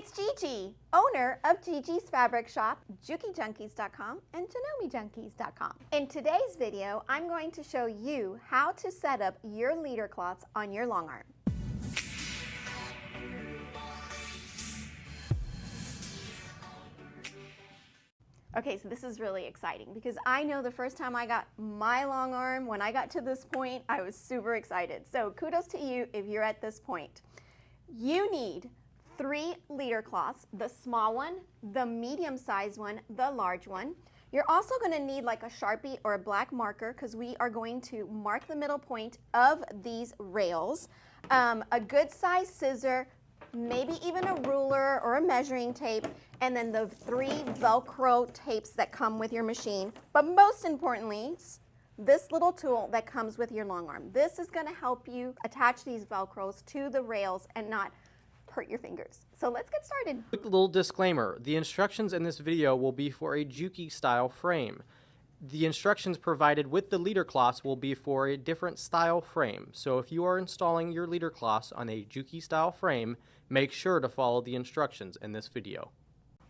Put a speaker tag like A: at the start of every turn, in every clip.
A: It's Gigi, owner of Gigi's Fabric Shop, JukiJunkies.com, and JanomiJunkies.com. In today's video, I'm going to show you how to set up your leader cloths on your Longarm. Okay, so this is really exciting because I know the first time I got my Longarm, when I got to this point, I was super excited. So kudos to you if you're at this point. You need 3 leader cloths, the small one, the medium-sized one, the large one. You're also going to need like a Sharpie or a black marker because we are going to mark the middle point of these rails. A good size scissor, maybe even a ruler or a measuring tape, and then the 3 Velcro tapes that come with your machine. But most importantly, this little tool that comes with your Longarm. This is going to help you attach these Velcros to the rails and not hurt your fingers. So let's get started.
B: Quick little disclaimer, the instructions in this video will be for a Juki style frame. The instructions provided with the leader cloths will be for a different style frame. So if you are installing your leader cloths on a Juki style frame, make sure to follow the instructions in this video.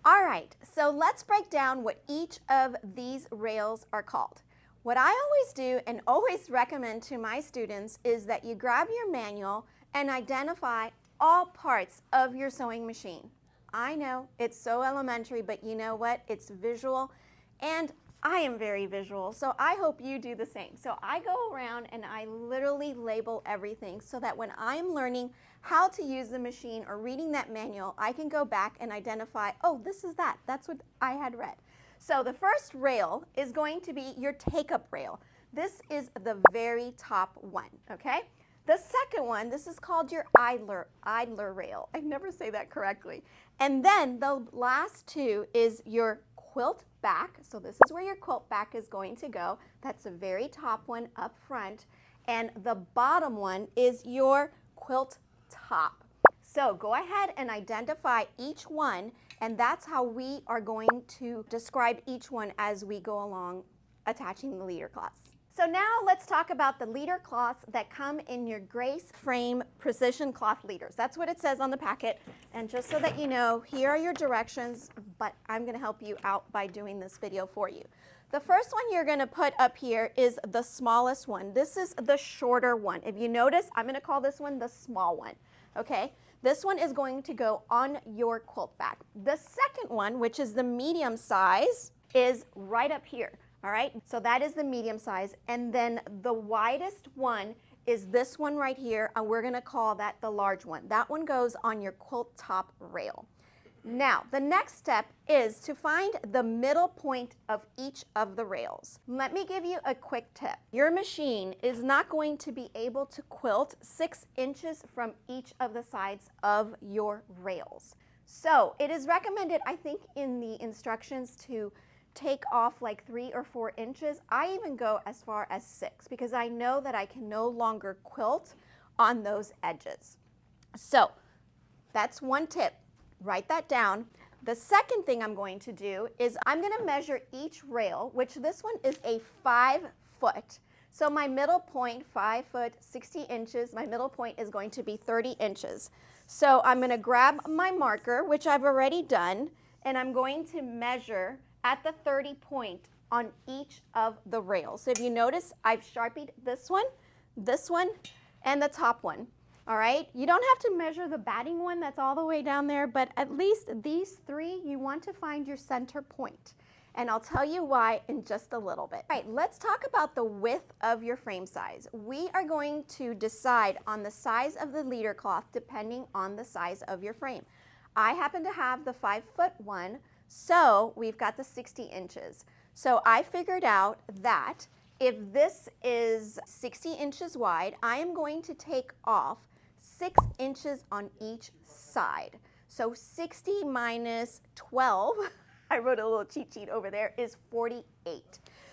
A: All right, so let's break down what each of these rails are called. What I always do and always recommend to my students is that you grab your manual and identify all parts of your sewing machine. I know it's so elementary, but you know what? It's visual, and I am very visual, so I hope you do the same. So I go around and I literally label everything so that when I'm learning how to use the machine or reading that manual, I can go back and identify, oh, this is that. That's what I had read. So the first rail is going to be your take-up rail. This is the very top one, okay? The second one, this is called your idler rail. I never say that correctly. And then the last 2 is your quilt back. So this is where your quilt back is going to go. That's the very top one up front. And the bottom one is your quilt top. So go ahead and identify each one, and that's how we are going to describe each one as we go along attaching the leader cloths. So now let's talk about the leader cloths that come in your Grace Frame Precision Cloth Leaders. That's what it says on the packet. And just so that you know, here are your directions, but I'm going to help you out by doing this video for you. The first one you're going to put up here is the smallest one. This is the shorter one. If you notice, I'm going to call this one the small one. Okay? This one is going to go on your quilt back. The second one, which is the medium size, is right up here. All right, so that is the medium size, and then the widest one is this one right here, and we're going to call that the large one. That one goes on your quilt top rail. Now, the next step is to find the middle point of each of the rails. Let me give you a quick tip. Your machine is not going to be able to quilt 6 inches from each of the sides of your rails. So it is recommended, I think, in the instructions to take off like 3 or 4 inches. I even go as far as 6 because I know that I can no longer quilt on those edges. So that's one tip. Write that down. The second thing I'm going to do is I'm going to measure each rail, which this one is a 5 foot. So my middle point, 5 foot, 60 inches, my middle point is going to be 30 inches. So I'm going to grab my marker, which I've already done, and I'm going to measure at the 30 point on each of the rails. So if you notice, I've Sharpied this one, and the top one. All right, you don't have to measure the batting one that's all the way down there, but at least these 3, you want to find your center point. And I'll tell you why in just a little bit. All right, let's talk about the width of your frame size. We are going to decide on the size of the leader cloth depending on the size of your frame. I happen to have the 5 foot one, so we've got the 60 inches. So I figured out that if this is 60 inches wide, I am going to take off 6 inches on each side. So 60 minus 12, I wrote a little cheat sheet over there, is 48.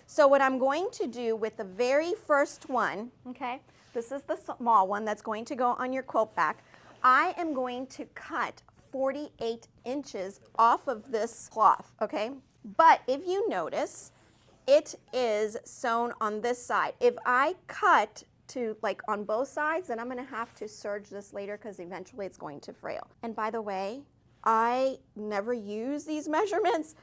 A: So what I'm going to do with the very first one, okay, this is the small one that's going to go on your quilt back, I am going to cut 48 inches off of this cloth, okay? But if you notice, it is sewn on this side. If I cut to like on both sides, then I'm gonna have to serge this later because eventually it's going to frail. And by the way, I never use these measurements,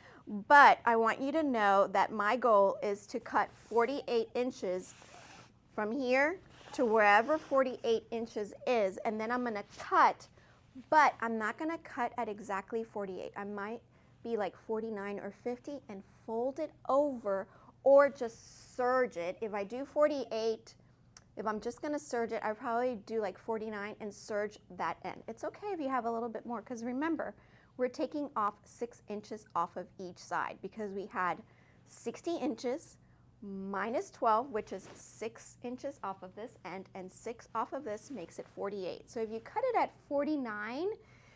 A: but I want you to know that my goal is to cut 48 inches from here to wherever 48 inches is, and then I'm gonna cut, but I'm not gonna cut at exactly 48. I might be like 49 or 50 and fold it over or just serge it. If I do 48, if I'm just gonna serge it, I probably do like 49 and serge that end. It's okay if you have a little bit more, because remember, we're taking off 6 inches off of each side because we had 60 inches minus 12, which is 6 inches off of this end, and 6 off of this makes it 48. So if you cut it at 49,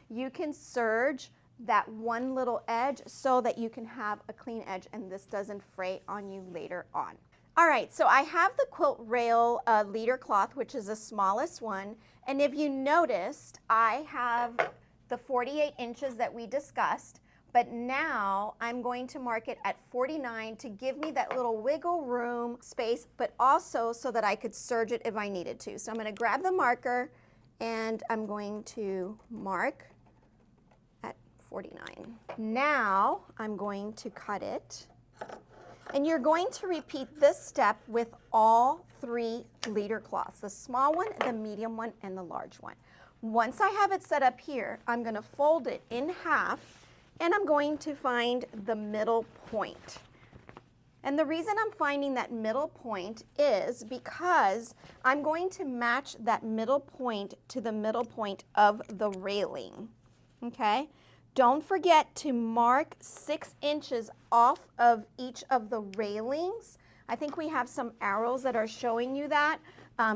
A: you can serge that one little edge so that you can have a clean edge and this doesn't fray on you later on. All right, so I have the quilt rail leader cloth, which is the smallest one, and if you noticed, I have the 48 inches that we discussed, but now I'm going to mark it at 49 to give me that little wiggle room space, but also so that I could serge it if I needed to. So I'm going to grab the marker and I'm going to mark at 49. Now I'm going to cut it, and you're going to repeat this step with all 3 leader cloths, the small one, the medium one, and the large one. Once I have it set up here, I'm going to fold it in half, and I'm going to find the middle point. And the reason I'm finding that middle point is because I'm going to match that middle point to the middle point of the railing, okay? Don't forget to mark 6 inches off of each of the railings. I think we have some arrows that are showing you that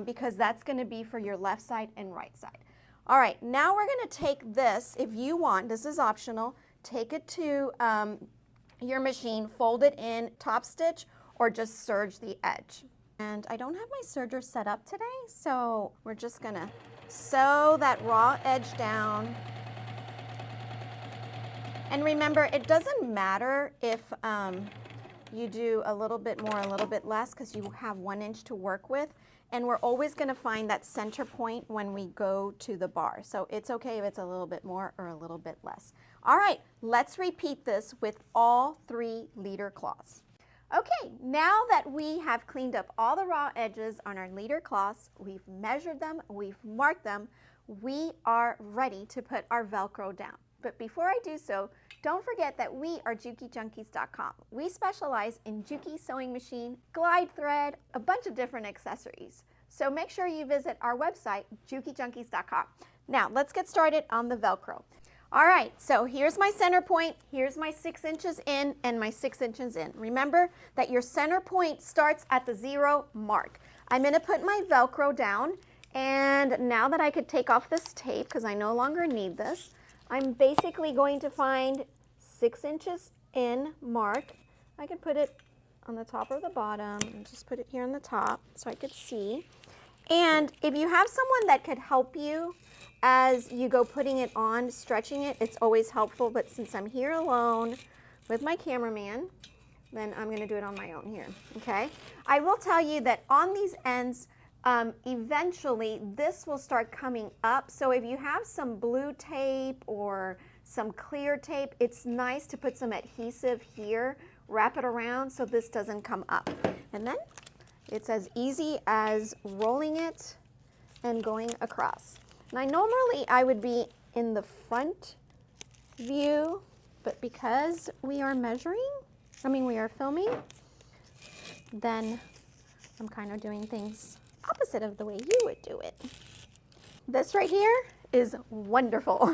A: because that's going to be for your left side and right side. All right, now we're going to take this, if you want, this is optional, take it to your machine, fold it in, top stitch, or just serge the edge. And I don't have my serger set up today, so we're just going to sew that raw edge down. And remember, it doesn't matter if you do a little bit more, a little bit less, because you have 1 inch to work with. And we're always going to find that center point when we go to the bar. So it's okay if it's a little bit more or a little bit less. All right, let's repeat this with all 3 leader cloths. Okay, now that we have cleaned up all the raw edges on our leader cloths, we've measured them, we've marked them, we are ready to put our Velcro down. But before I do so, don't forget that we are JukiJunkies.com. We specialize in Juki sewing machine, glide thread, a bunch of different accessories. So make sure you visit our website, JukiJunkies.com. Now, let's get started on the Velcro. All right, so here's my center point, here's my 6 inches in and my 6 inches in. Remember that your center point starts at the 0 mark. I'm gonna put my Velcro down, and now that I could take off this tape, because I no longer need this, I'm basically going to find 6 inches in mark. I can put it on the top or the bottom, and just put it here on the top so I could see. And if you have someone that could help you as you go putting it on, stretching it, it's always helpful. But since I'm here alone with my cameraman, then I'm going to do it on my own here, okay? I will tell you that on these ends, eventually this will start coming up. So if you have some blue tape or some clear tape, it's nice to put some adhesive here, wrap it around so this doesn't come up. And then it's as easy as rolling it and going across. Now normally I would be in the front view, but because we are we are filming, then I'm kind of doing things opposite of the way you would do it. This right here is wonderful.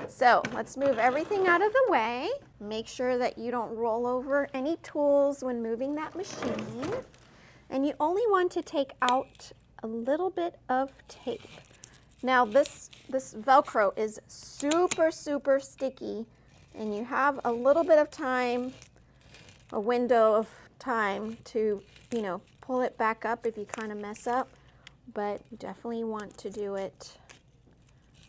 A: So let's move everything out of the way. Make sure that you don't roll over any tools when moving that machine. And you only want to take out a little bit of tape. Now this Velcro is super, super sticky, and you have a little bit of time, a window of time to, pull it back up if you kind of mess up, but you definitely want to do it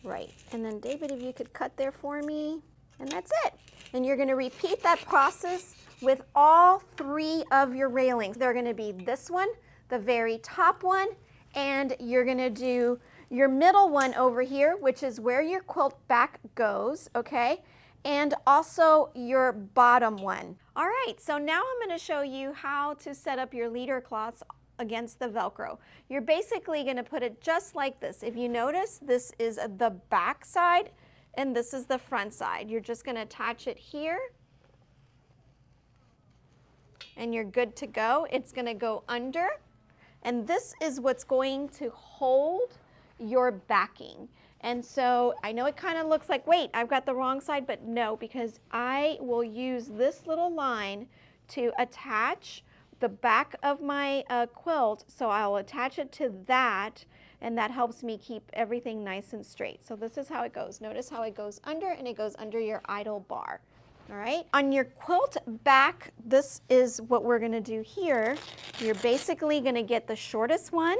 A: right. And then David, if you could cut there for me, and that's it. And you're going to repeat that process with all 3 of your railings. They're going to be this one, the very top one, and you're going to do your middle one over here, which is where your quilt back goes, okay? And also your bottom one. All right, so now I'm going to show you how to set up your leader cloths against the Velcro. You're basically going to put it just like this. If you notice, this is the back side and this is the front side. You're just going to attach it here and you're good to go. It's going to go under, and this is what's going to hold your backing. And so I know it kind of looks like, wait, I've got the wrong side, but no, because I will use this little line to attach the back of my quilt. So I'll attach it to that, and that helps me keep everything nice and straight. So this is how it goes. Notice how it goes under, and it goes under your idle bar. All right, on your quilt back, this is what we're gonna do here. You're basically gonna get the shortest one,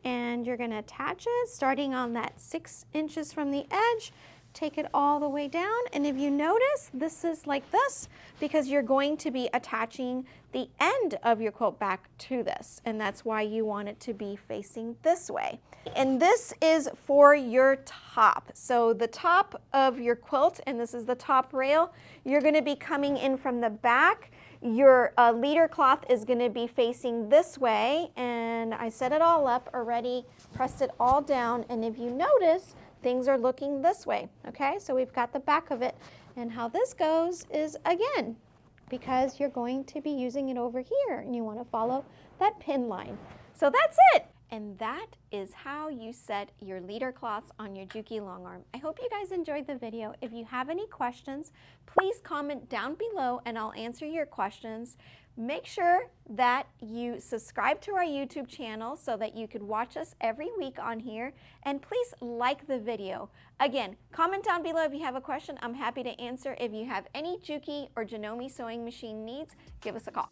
A: and you're gonna attach it starting on that 6 inches from the edge. Take it all the way down, and if you notice, this is like this because you're going to be attaching the end of your quilt back to this, and that's why you want it to be facing this way. And this is for your top. So the top of your quilt, and this is the top rail, you're going to be coming in from the back. Your leader cloth is going to be facing this way, and I set it all up already, pressed it all down, and if you notice, things are looking this way, okay? So we've got the back of it, and how this goes is, again, because you're going to be using it over here, and you want to follow that pin line. So that's it! And that is how you set your leader cloths on your Juki Longarm. I hope you guys enjoyed the video. If you have any questions, please comment down below and I'll answer your questions. Make sure that you subscribe to our YouTube channel so that you could watch us every week on here. And please like the video. Again, comment down below if you have a question. I'm happy to answer. If you have any Juki or Janome sewing machine needs, give us a call.